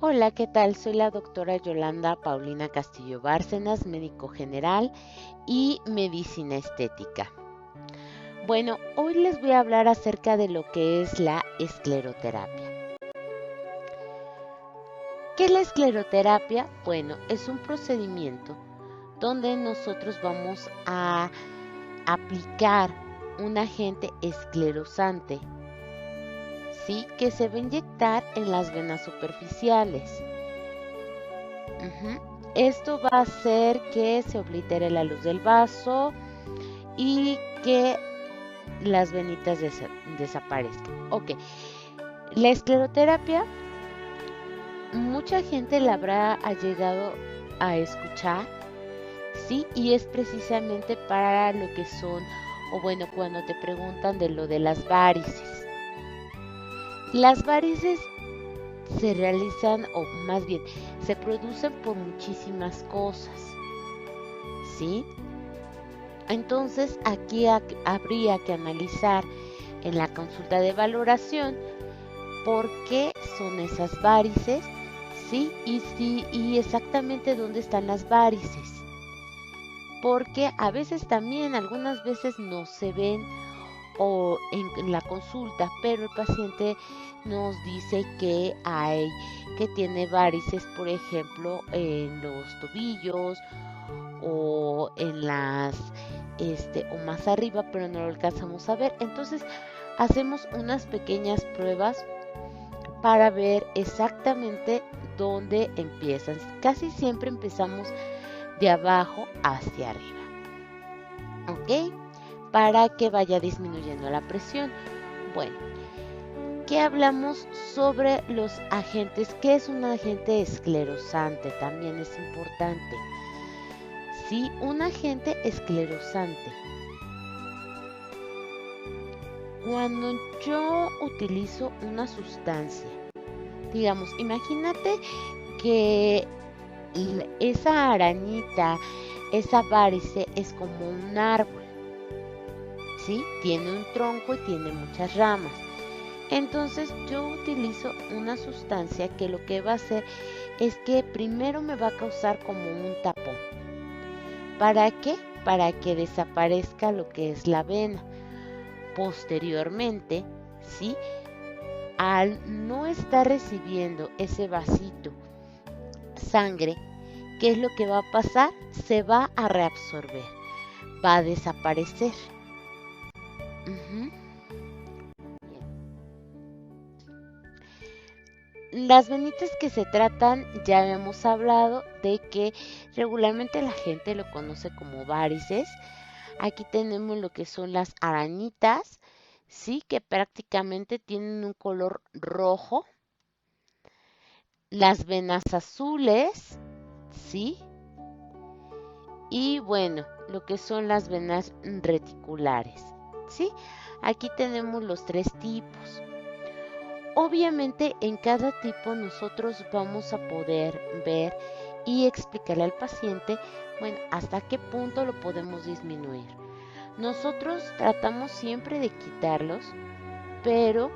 Hola, ¿qué tal? Soy la doctora Yolanda Paulina Castillo Bárcenas, médico general y medicina estética. Bueno, hoy les voy a hablar acerca de lo que es la escleroterapia. ¿Qué es la escleroterapia? Bueno, es un procedimiento donde nosotros vamos a aplicar un agente esclerosante, ¿sí? Que se va a inyectar en las venas superficiales. Ujú. Esto va a hacer que se oblitere la luz del vaso y que las venitas desaparezcan. Ok, la escleroterapia, mucha gente la habrá llegado a escuchar, ¿sí? Y es precisamente para lo que son, o bueno, cuando te preguntan de lo de las varices. Las varices se realizan, o más bien, se producen por muchísimas cosas, ¿sí? Entonces aquí habría que analizar en la consulta de valoración por qué son esas varices, ¿sí? Y exactamente dónde están las varices. Porque a veces también, algunas veces no se ven o en la consulta, pero el paciente nos dice que tiene varices, por ejemplo, en los tobillos o en o más arriba, pero no lo alcanzamos a ver. Entonces hacemos unas pequeñas pruebas para ver exactamente dónde empiezan. Casi siempre empezamos de abajo hacia arriba, ¿ok? Para que vaya disminuyendo la presión. Bueno, ¿qué hablamos sobre los agentes? ¿Qué es un agente esclerosante? También es importante. Sí, un agente esclerosante. Cuando yo utilizo una sustancia, digamos, imagínate que esa arañita, esa varice es como un árbol, ¿sí? Tiene un tronco y tiene muchas ramas. Entonces yo utilizo una sustancia que lo que va a hacer es que primero me va a causar como un tapón. ¿Para qué? Para que desaparezca lo que es la vena. Posteriormente, ¿sí? Al no estar recibiendo ese vasito sangre, ¿qué es lo que va a pasar? Se va a reabsorber, va a desaparecer. Ujú. Las venitas que se tratan, ya hemos hablado de que regularmente la gente lo conoce como varices. Aquí tenemos lo que son las arañitas, sí, que prácticamente tienen un color rojo. Las venas azules, sí, y bueno, lo que son las venas reticulares, ¿sí? Aquí tenemos los tres tipos. Obviamente en cada tipo nosotros vamos a poder ver y explicarle al paciente, bueno, hasta qué punto lo podemos disminuir. Nosotros tratamos siempre de quitarlos, pero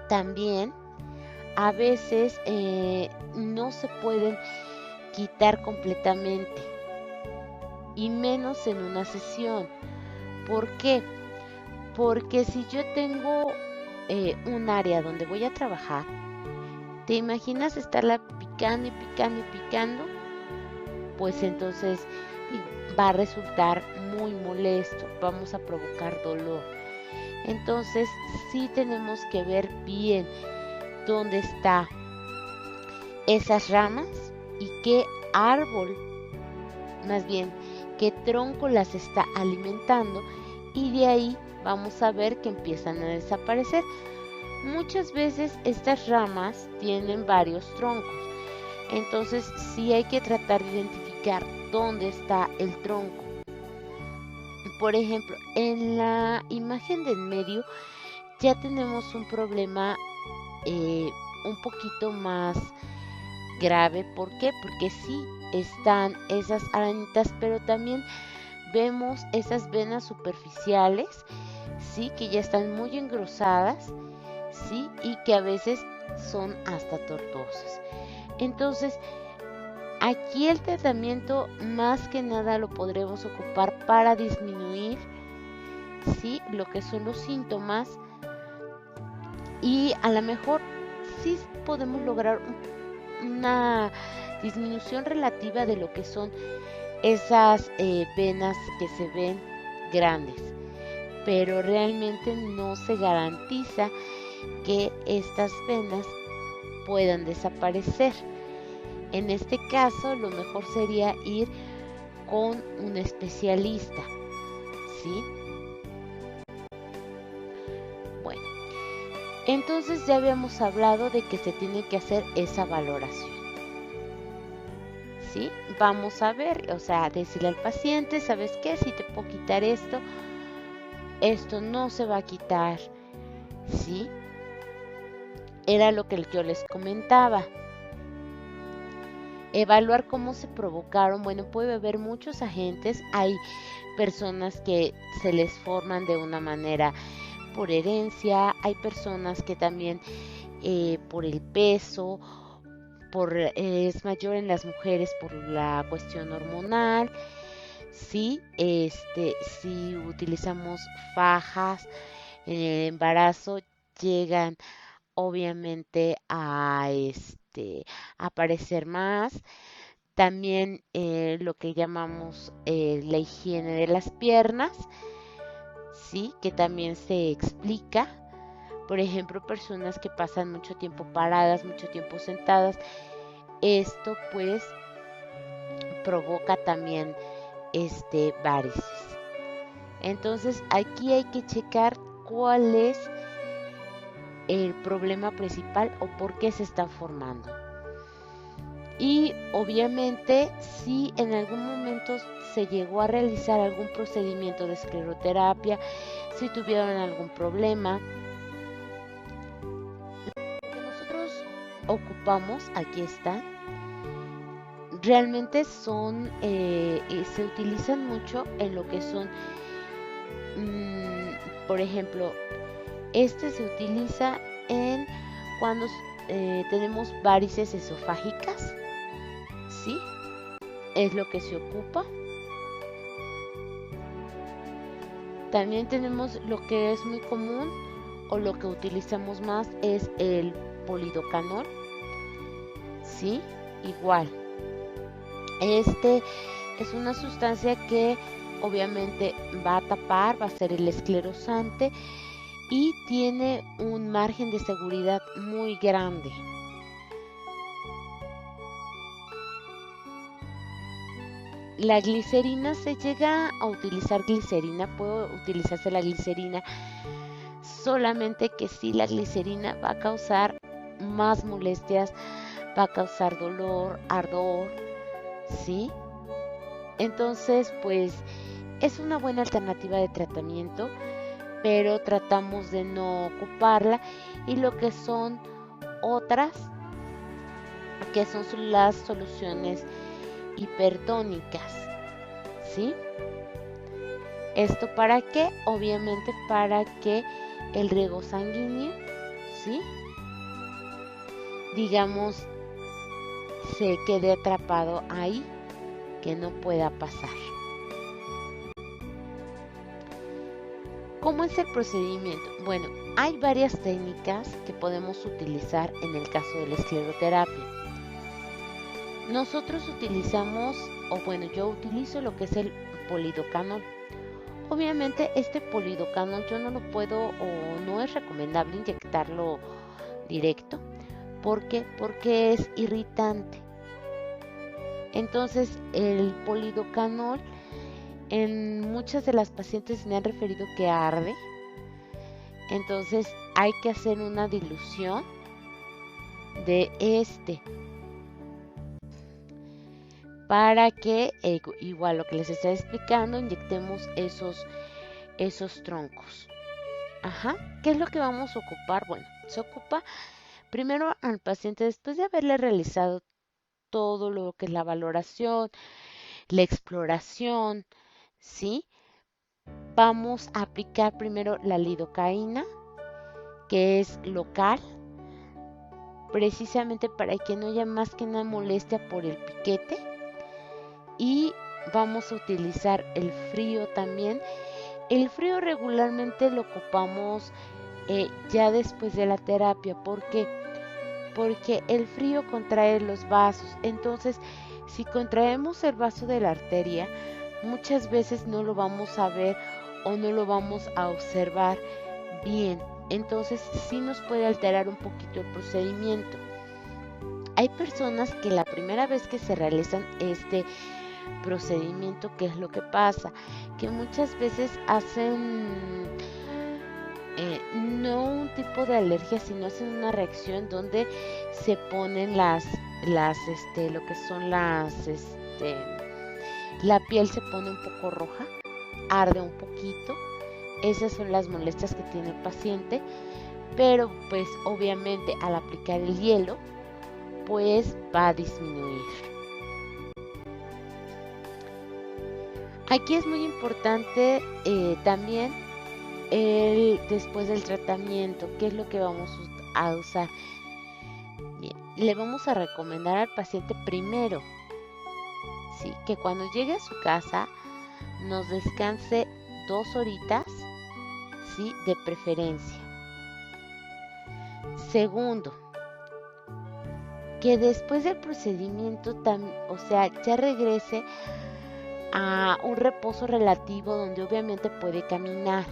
también a veces no se pueden quitar completamente y menos en una sesión. ¿Por qué? Porque si yo tengo un área donde voy a trabajar, ¿te imaginas estarla picando y picando y picando? Pues entonces digo, va a resultar muy molesto, vamos a provocar dolor. Entonces sí tenemos que ver bien dónde está esas ramas y qué árbol, más bien qué tronco las está alimentando, y de ahí vamos a ver que empiezan a desaparecer. Muchas veces estas ramas tienen varios troncos, entonces sí hay que tratar de identificar dónde está el tronco. Por ejemplo, en la imagen del medio ya tenemos un problema eh, un poquito más grave. ¿Por qué? Porque sí están esas arañitas, pero también vemos esas venas superficiales, sí, que ya están muy engrosadas, sí, y que a veces son hasta tortuosas. Entonces, aquí el tratamiento más que nada lo podremos ocupar para disminuir, ¿sí?, lo que son los síntomas, y a lo mejor sí podemos lograr una disminución relativa de lo que son esas venas que se ven grandes, pero realmente no se garantiza que estas venas puedan desaparecer. En este caso, lo mejor sería ir con un especialista, ¿sí? Bueno, entonces ya habíamos hablado de que se tiene que hacer esa valoración, ¿sí? Vamos a ver, o sea, decirle al paciente, ¿sabes qué? Si te puedo quitar esto, esto no se va a quitar, ¿sí? Era lo que yo les comentaba. Evaluar cómo se provocaron. Bueno, puede haber muchos agentes. Hay personas que se les forman de una manera por herencia. Hay personas que también por el peso, es mayor en las mujeres por la cuestión hormonal. Sí, si utilizamos fajas en el embarazo, llegan obviamente a aparecer más. También lo que llamamos la higiene de las piernas, sí, que también se explica. Por ejemplo, personas que pasan mucho tiempo paradas, mucho tiempo sentadas, esto pues provoca también varices. Entonces aquí hay que checar cuál es el problema principal o por qué se están formando. Y obviamente si en algún momento se llegó a realizar algún procedimiento de escleroterapia, si tuvieron algún problema, lo que nosotros ocupamos, aquí está, realmente son, se utilizan mucho en lo que son, por ejemplo, se utiliza en cuando tenemos varices esofágicas, ¿sí? Es lo que se ocupa. También tenemos lo que es muy común o lo que utilizamos más es el polidocanol, ¿sí? Igual. Es una sustancia que obviamente va a tapar, va a ser el esclerosante y tiene un margen de seguridad muy grande. La glicerina, se llega a utilizar glicerina, puede utilizarse la glicerina, solamente que sí, la glicerina va a causar más molestias, va a causar dolor, ardor, ¿sí? Entonces, pues es una buena alternativa de tratamiento, pero tratamos de no ocuparla. Y lo que son otras, que son las soluciones hipertónicas, ¿sí? ¿Esto para qué? Obviamente para que el riego sanguíneo, ¿sí?, digamos, se quede atrapado ahí, que no pueda pasar. ¿Cómo es el procedimiento? Bueno, hay varias técnicas que podemos utilizar en el caso de la escleroterapia. Nosotros utilizamos, o bueno, yo utilizo lo que es el polidocanol. Obviamente este polidocanol yo no lo puedo o no es recomendable inyectarlo directo. ¿Por qué? Porque es irritante. Entonces el polidocanol, en muchas de las pacientes me han referido que arde. Entonces hay que hacer una dilución de para que, igual lo que les estoy explicando, inyectemos esos troncos. Ajá. ¿Qué es lo que vamos a ocupar? Bueno, se ocupa primero al paciente, después de haberle realizado todo lo que es la valoración, la exploración, ¿sí? Vamos a aplicar primero la lidocaína, que es local, precisamente para que no haya más que una molestia por el piquete. Y vamos a utilizar el frío también. El frío regularmente lo ocupamos ya después de la terapia. ¿Por qué? Porque el frío contrae los vasos. Entonces, si contraemos el vaso de la arteria, muchas veces no lo vamos a ver o no lo vamos a observar bien. Entonces, sí nos puede alterar un poquito el procedimiento. Hay personas que la primera vez que se realizan este procedimiento, ¿qué es lo que pasa? Que muchas veces hacen no un tipo de alergia, sino hacen una reacción donde se ponen lo que son la piel se pone un poco roja, arde un poquito. Esas son las molestias que tiene el paciente, pero pues obviamente al aplicar el hielo, pues va a disminuir. Aquí es muy importante también después del tratamiento, ¿qué es lo que vamos a usar? Bien, le vamos a recomendar al paciente primero, ¿sí?, que cuando llegue a su casa nos descanse 2 horitas, ¿sí?, de preferencia. Segundo, que después del procedimiento, ya regrese a un reposo relativo donde obviamente puede caminar,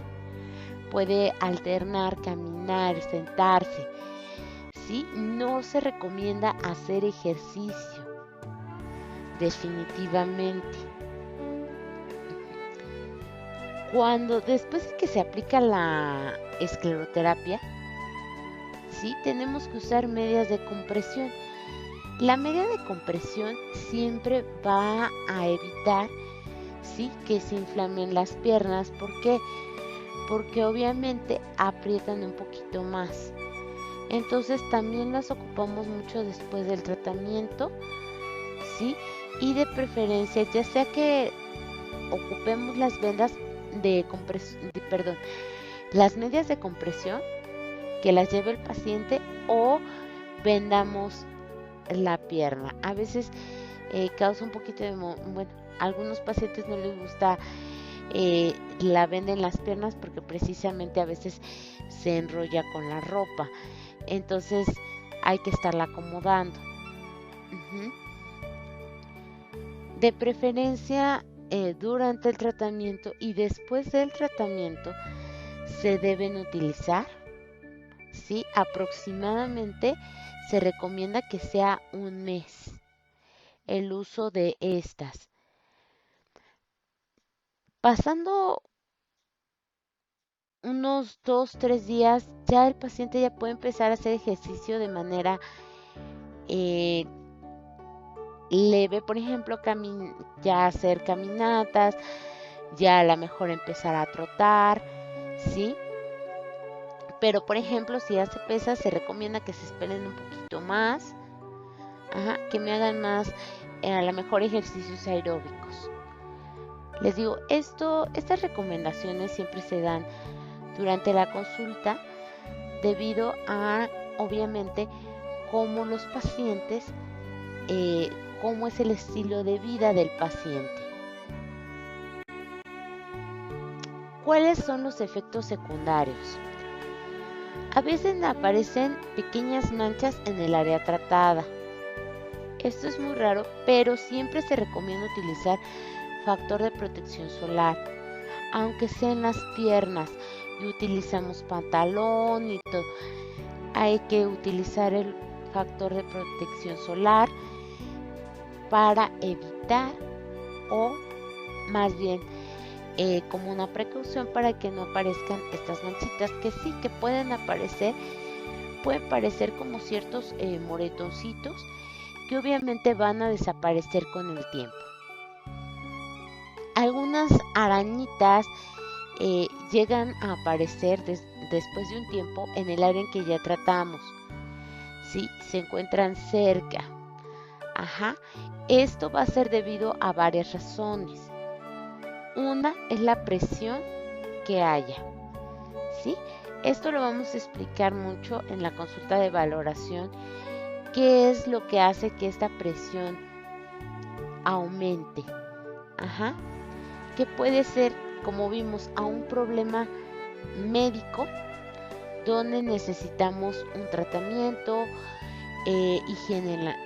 puede alternar, caminar, sentarse, ¿sí? No se recomienda hacer ejercicio, definitivamente. Después de que se aplica la escleroterapia, ¿sí?, tenemos que usar medias de compresión. La media de compresión siempre va a evitar, ¿sí?, que se inflamen las piernas. ¿Por qué? Porque obviamente aprietan un poquito más. Entonces también las ocupamos mucho después del tratamiento, ¿sí? Y de preferencia, ya sea que ocupemos las vendas las medias de compresión, que las lleve el paciente, o vendamos la pierna. A veces causa un poquito de a algunos pacientes no les gusta la venda en las piernas porque precisamente a veces se enrolla con la ropa, entonces hay que estarla acomodando. De preferencia durante el tratamiento y después del tratamiento se deben utilizar, ¿sí? Aproximadamente se recomienda que sea un mes el uso de estas. Pasando unos 2-3 días, ya el paciente ya puede empezar a hacer ejercicio de manera leve. Por ejemplo, ya hacer caminatas, ya a lo mejor empezar a trotar, ¿sí? Pero, por ejemplo, si hace pesas, se recomienda que se esperen un poquito más, que me hagan más, a lo mejor, ejercicios aeróbicos. Les digo, estas recomendaciones siempre se dan durante la consulta debido a, obviamente, cómo los pacientes, cómo es el estilo de vida del paciente. ¿Cuáles son los efectos secundarios? A veces aparecen pequeñas manchas en el área tratada. Esto es muy raro, pero siempre se recomienda utilizar factor de protección solar, aunque sea en las piernas, y utilizamos pantalón y todo. Hay que utilizar el factor de protección solar para evitar, o más bien como una precaución para que no aparezcan estas manchitas, que sí que pueden parecer como ciertos moretoncitos que obviamente van a desaparecer con el tiempo. Algunas arañitas llegan a aparecer después de un tiempo en el área en que ya tratamos, ¿sí? Se encuentran cerca. Esto va a ser debido a varias razones. Una es la presión que haya, ¿sí? Esto lo vamos a explicar mucho en la consulta de valoración ¿Qué es lo que hace que esta presión aumente? Ajá, que puede ser, como vimos, a un problema médico donde necesitamos un tratamiento, la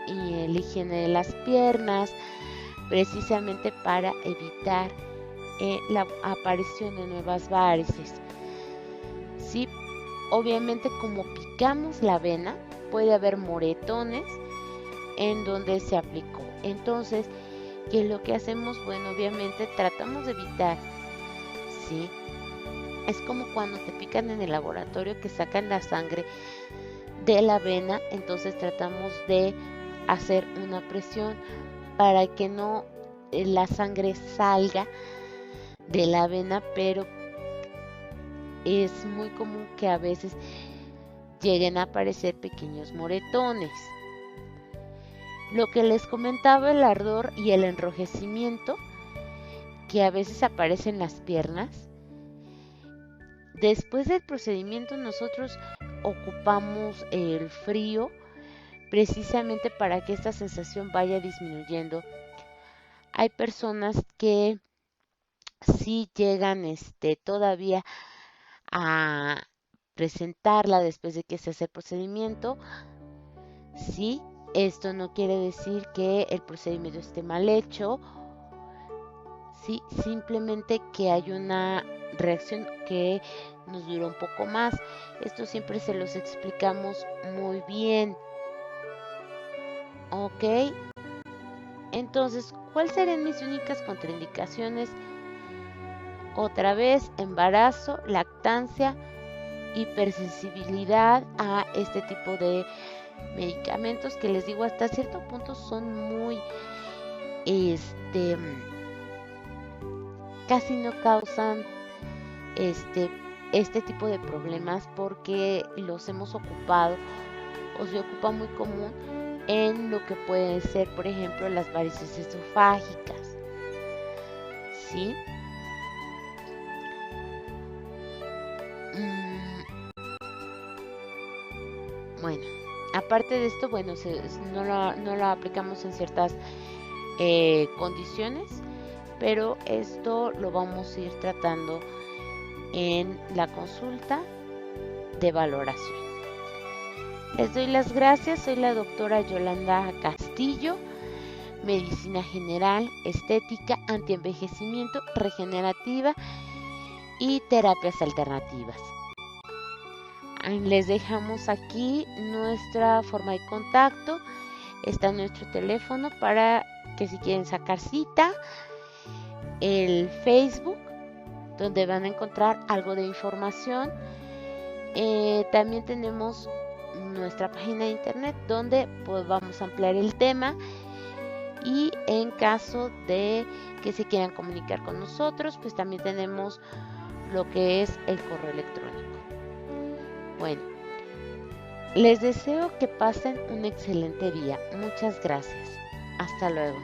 higiene de las piernas, precisamente para evitar la aparición de nuevas varices. ¿Sí? Obviamente, como picamos la vena, puede haber moretones en donde se aplicó. Entonces, ¿qué es lo que hacemos? Bueno, obviamente tratamos de evitar, ¿sí? Es como cuando te pican en el laboratorio que sacan la sangre de la vena, entonces tratamos de hacer una presión para que no la sangre salga de la vena, pero es muy común que a veces lleguen a aparecer pequeños moretones. Lo que les comentaba, el ardor y el enrojecimiento que a veces aparece en las piernas. Después del procedimiento nosotros ocupamos el frío precisamente para que esta sensación vaya disminuyendo. Hay personas que sí llegan todavía a presentarla después de que se hace el procedimiento. Sí, esto no quiere decir que el procedimiento esté mal hecho. Sí, simplemente que hay una reacción que nos dura un poco más. Esto siempre se los explicamos muy bien. Ok, entonces, ¿cuáles serían mis únicas contraindicaciones? Otra vez, embarazo, lactancia, hipersensibilidad a este tipo de medicamentos que les digo hasta cierto punto son muy, casi no causan este tipo de problemas porque los hemos ocupado o se ocupa muy común en lo que pueden ser, por ejemplo, las varices esofágicas, ¿sí? Bueno, aparte de esto, bueno, no lo aplicamos en ciertas condiciones, pero esto lo vamos a ir tratando en la consulta de valoración. Les doy las gracias, soy la doctora Yolanda Castillo, medicina general, estética, antienvejecimiento, regenerativa y terapias alternativas. Les dejamos aquí nuestra forma de contacto, está nuestro teléfono para que si quieren sacar cita, el Facebook, donde van a encontrar algo de información. También tenemos nuestra página de internet donde pues vamos a ampliar el tema y en caso de que se quieran comunicar con nosotros, pues también tenemos lo que es el correo electrónico. Bueno, les deseo que pasen un excelente día. Muchas gracias. Hasta luego.